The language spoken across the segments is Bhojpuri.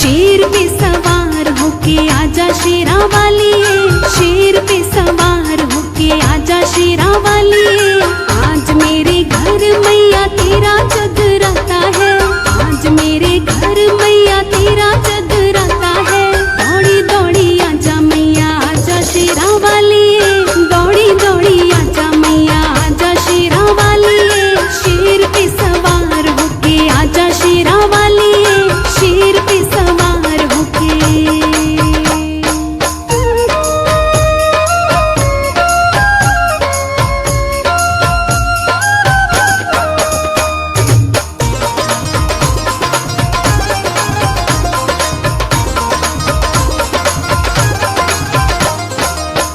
शेर पे सवार होके आजा शेरा वाली, शेर पे सवार होके आजा शेरा वाली। आज मेरे घर मैया तेरा जगराता है, आज मेरे घर मैया तेरा जगराता है। दौड़ी दौड़ी आजा मैया आजा शेरा वाली, दौड़ी दौड़ी आजा मैया आजा शेरा वाली। शेर पे सवार होके आजा शेरा वाली, शेर पे सवार होके।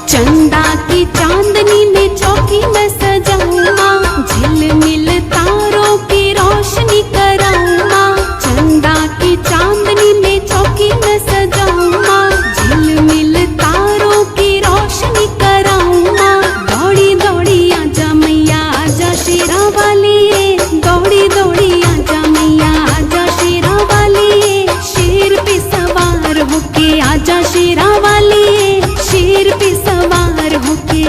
चंदा की चांदनी में चौकी मैं सजाऊं माँ, झिलमिल तारों की रोशनी कराऊं माँ। चंदा की चांदनी में चौकी मैं सजाऊं माँ, झिलमिल तारों की रोशनी कराऊं माँ। दौड़ी दौड़ी आजा मैया आजा शेरा वाली, दौड़ी दौड़ी आजा मैया आजा शेरा वाली। शेर पे सवार होके आजा शेरा वाली, शेर पे सवार होके।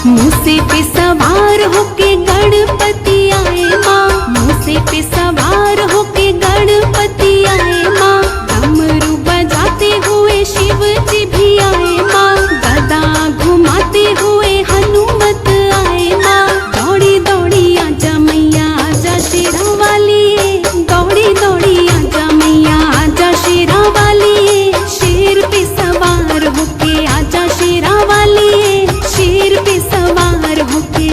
मूसे पे सवार होके गणपति आए माँ, मूसे पे सवार होके गणपति आए माँ। डमरू बजाते हुए शिव जी भी आए माँ, गदा घुमाते हुए हनुमत आए माँ। दौड़ी दौड़ी आजा मैया आजा शेरा वाली, दौड़ी दौड़ी आजा मैया आजा शेरा वाली। शेर पे सवार होके आजा शेरा वाली, शेर पे सवार होके।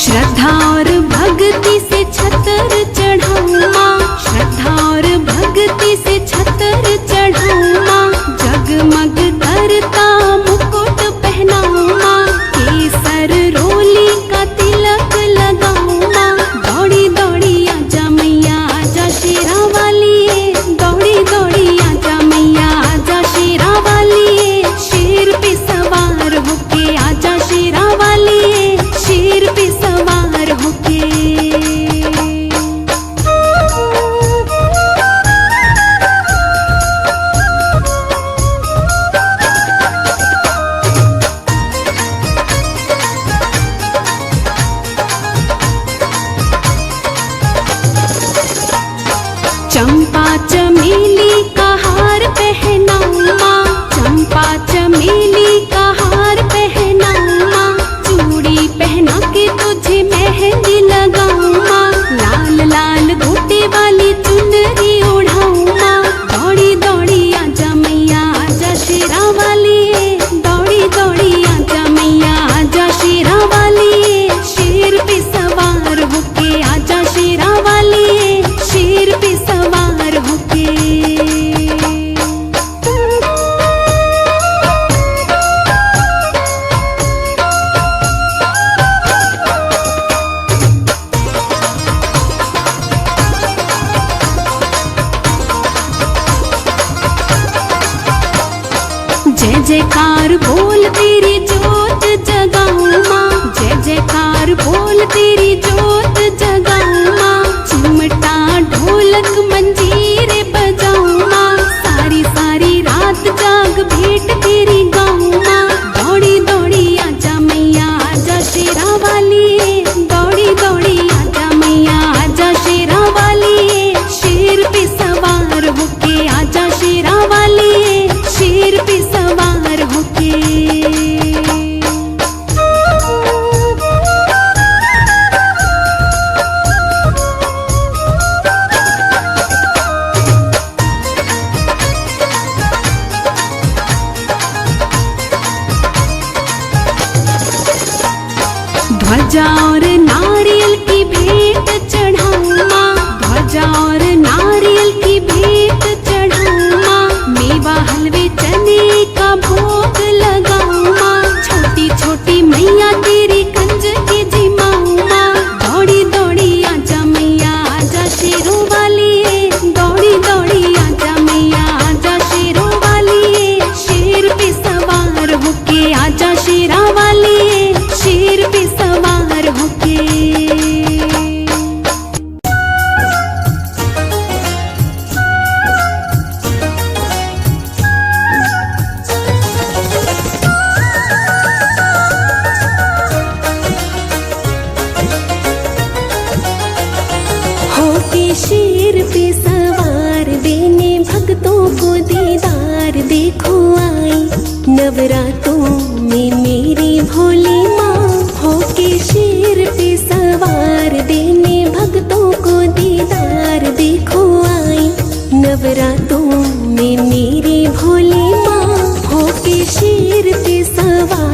श्रद्धा और भक्ति से छतर चढ़ाऊं माँ, श्रद्धा और भक्ति से छतर चढ़ाऊं माँ। जगमग करता मुकुट पहनाऊं माँ, केसर रोली का तिलक लगाऊं माँ। दौड़ी दौड़ी आजा मैया आजा शेरा वाली, दौड़ी दौड़ी आजा मैया आजा शेरा वाली। शेर पे सवार होके आजा शेरा वाली, शेर पे सवार होके। चंपा चमेली का हार पहनाऊं माँ, चंपा चमेली का हार पहनाऊं माँ। चूड़ी पहना के तुझे मेहंदी लगाऊं माँ, लाल लाल गोटे वाली चुनरी ओढ़ाऊं माँ। दौड़ी दौड़ी आजा मैया आजा शेरा वाली, दौड़ी दौड़ी आजा मैया आजा शेरा वाली। शेर पे सवार होके आजा शेरा वाली, शेर पे सवार होके। जय जयकार बोल तेरी जोत जगाऊं माँ, जय जयकार बोल तेरी जोत जगाऊं माँ। चिमटा ढोलक मंजीरे बजाऊं माँ, सारी सारी रात जाग भेंट तेरी गाऊं माँ। दौड़ी दौड़ी आजा मैया आजा शेरा वाली, दौड़ी दौड़ी आजा मैया आजा शेरा वाली। शेर पे सवार होके आजा शेरा वाली, शेर पे सवार होके। ध्वजा और नारियल की खाजा और नारियल की भेंट चढ़ाऊं माँ, मेवा हलवे चने का भोग लगाऊं माँ, छोटी छोटी मैया तेरी कंज के जिमाऊं माँ। दौड़ी दौड़ी आजा मैया आजा शेरों वाली, दौड़ी दौड़ी आजा मैया आजा शेरों वाली, शेर पे सवार होके आजा शेरा वाली, शेर पे सवार होके। शेर पे सवार देने भक्तों को दीदार देखो आई, नवरातों में मेरी भोली माँ। होके शेर पे सवार देने भक्तों को दीदार देखो आई, नवरातों में मेरी भोली माँ। होके शेर पे सवार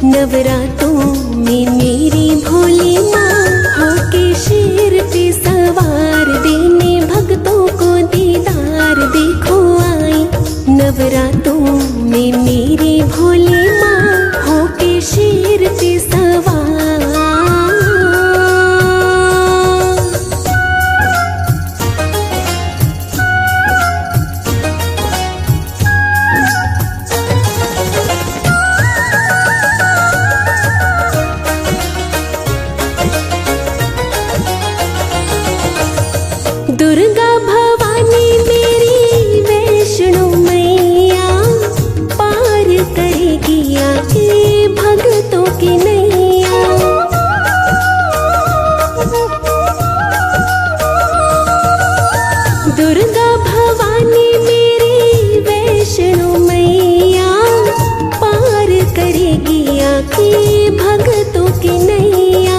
नवरातों में मेरी भोली माँ। होके शेर पे सवार देने भक्तों को दीदार देखो आई, नवरातों में मेरी भोली माँ। होके शेर पे सवार दुर्गा भवानी मेरी वैष्णो मैया, पार करेगी आके भक्तों की नैया। दुर्गा भवानी मेरी वैष्णो मैया, पार करेगी आके भक्तों की नैया।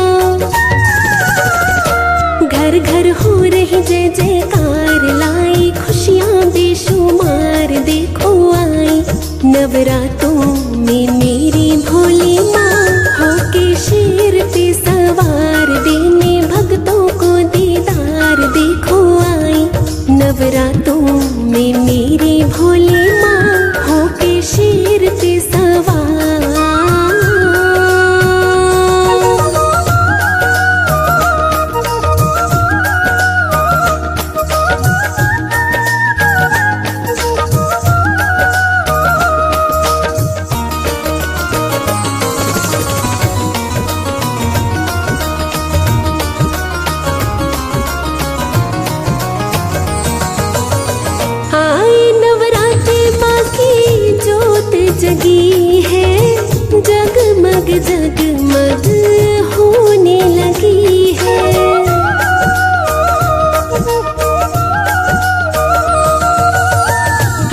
घर घर हो रही जय जयकार, लाई खुशियाँ बेशुमार देखो आई, नवरातों में मेरी भोली माँ। होके शेर पे सवार देने भक्तों को दीदार देखो आई, नवरातों में मेरी भोली माँ। होके शेर पे सवार जगी है, जगमग जगमग होने लगी है।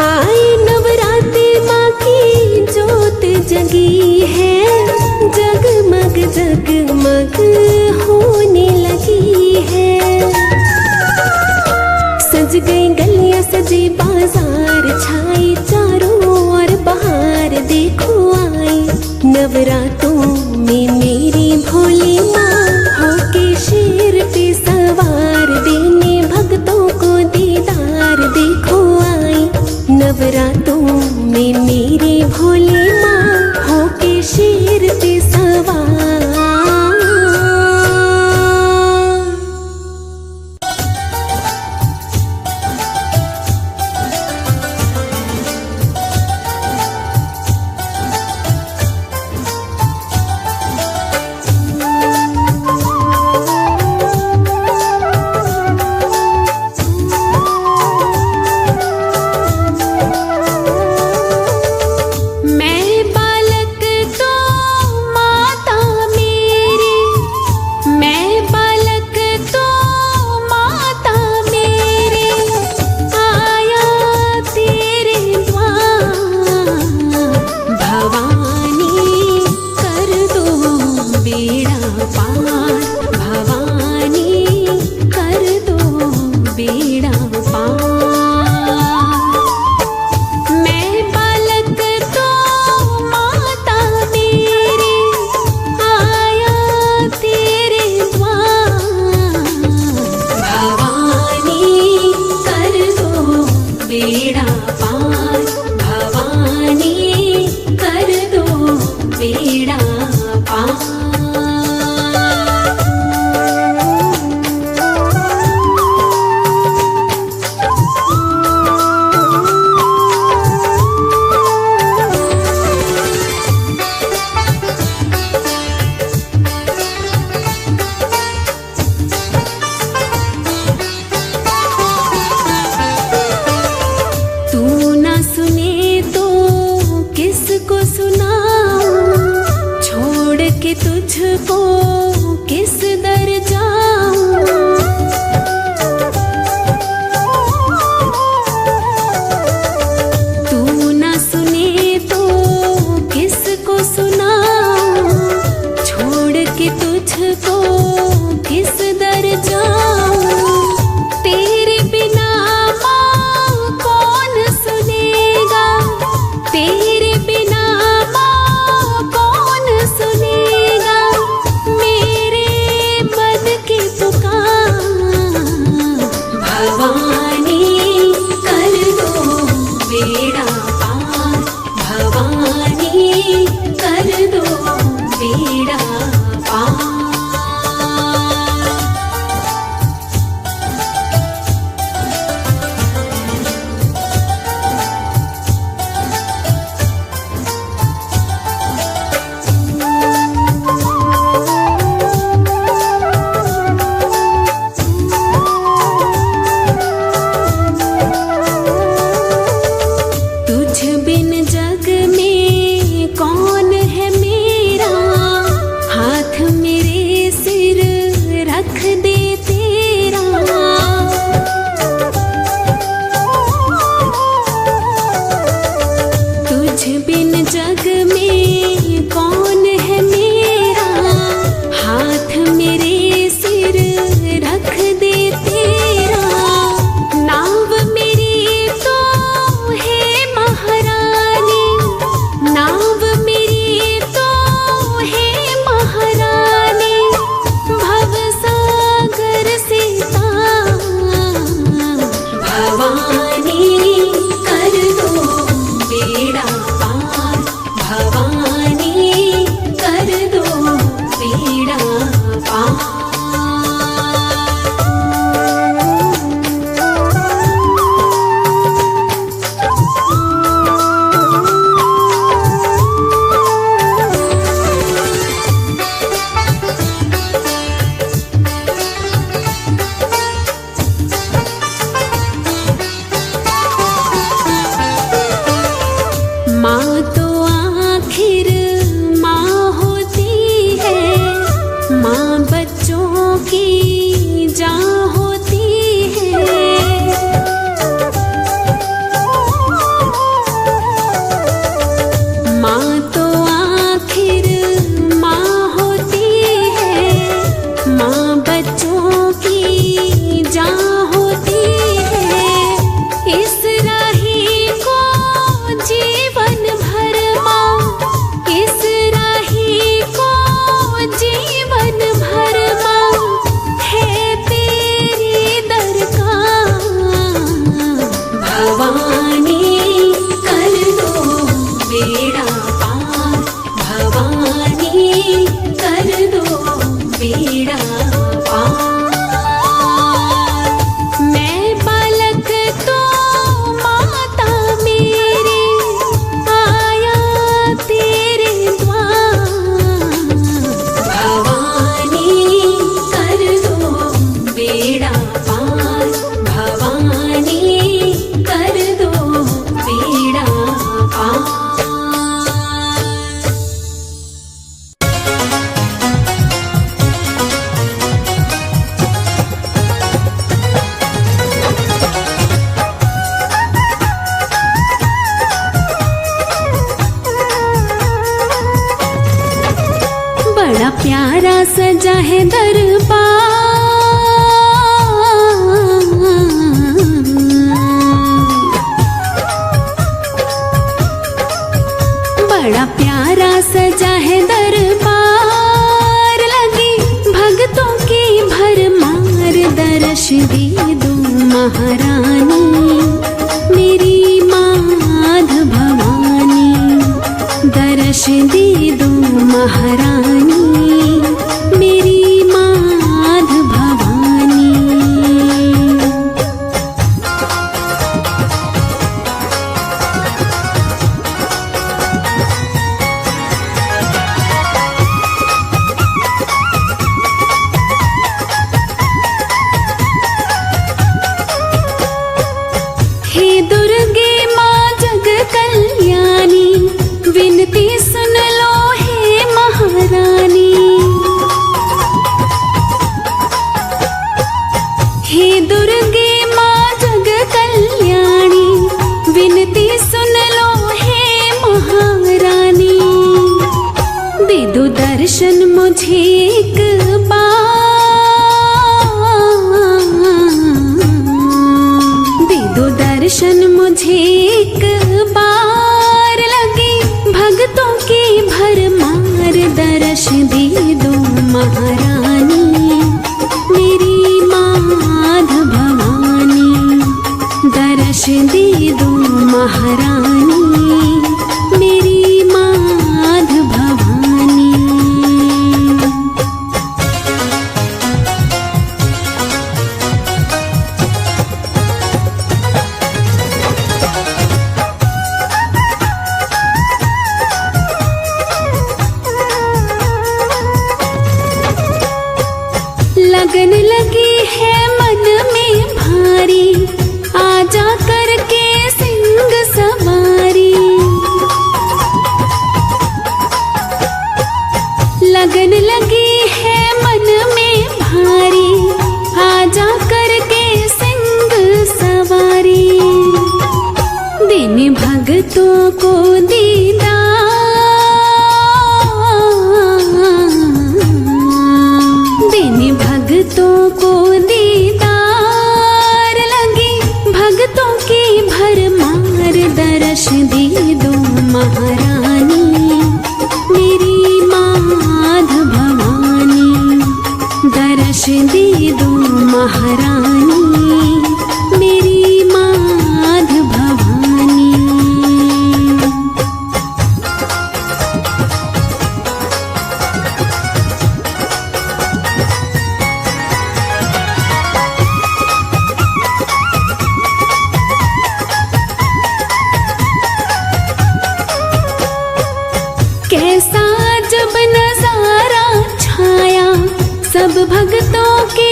आए नवरात्रि माँ की जोत जगी है, जगमग जगमग होने लगी है। सज गई गलियां सजे बाजार, छाई चारों ओर बहार देखो आई, नवरातों में मेरी भोली माँ। होके शेर पे सवार देने भक्तों को दीदार देखो आई, नवरातों में मेरी भोली माँ। होके शेर पे सवार कि तुझको किस दर जाऊं, तेरे बिना माँ कौन सुनेगा, तेरे बिना माँ कौन सुनेगा मेरे मन की पुकार। भवानी कर दो बेड़ा पार, भवानी कर दो बेड़ा पार। तुझ बिन जग में कौन है मेरा, हाथ मेरे सिर रख दे तेरा। तुझ बिन जग में कौन है मेरा, हाथ मेरे सिर रख दे तेरा। नाव मेरी तो है महारानी, नाव मेरी तो है महारानी, भवसागर से तार। भवानी कर दो बेड़ा पार, भवानी कर दो बेड़ा पार। माँ तो आखिर माँ होती है, माँ बच्चों की जान होती है। माँ तो आखिर माँ होती है, माँ बच्चों की जान होती है। इस राही को जीवन भर माँ, इस राही को जीवन भर माँ है तेरी दरकार। भवानी कर दो बेड़ा पार, भवानी कर दो बेड़ा पार। मैं बालक तो माता मेरी आया तेरे द्वार। भवानी कर दो बेड़ा पार, भवानी कर दो बेड़ा पार। बड़ा प्यारा सजा है दरबार, बड़ा प्यारा सजा है दरबार। लगी भक्तों की भरमार, दर्श दे दो महारानी मेरी माध भवानी, दर्श दे दो महारानी मेरी माध भवानी। हे दुर्गे माँ जग कल्याणी, विनती सुन लो हे महारानी। हे दुर्गे माँ जग कल्याणी, विनती सुन लो हे महारानी। दे दो दर्शन मुझे दर्शन मुझे एक बार लगे, भक्तों की भरमार दर्श दे दो महारानी, मेरी माध भवानी। दर्श दे दो महारानी, मेरी माध भवानी। लगन लगी है मन में भारी, आजा करके सिंह सवारी। लगन लगी है मन में भारी, आजा करके सिंह सवारी। दिन भक्तों को भक्तों को दीदार लगे, भक्तों की भरमार दर्श दे दो महारानी, मेरी माध भवानी। दर्श दे दो महारानी, मेरी माध भवानी। कैसा जब नजारा छाया, सब भक्तों के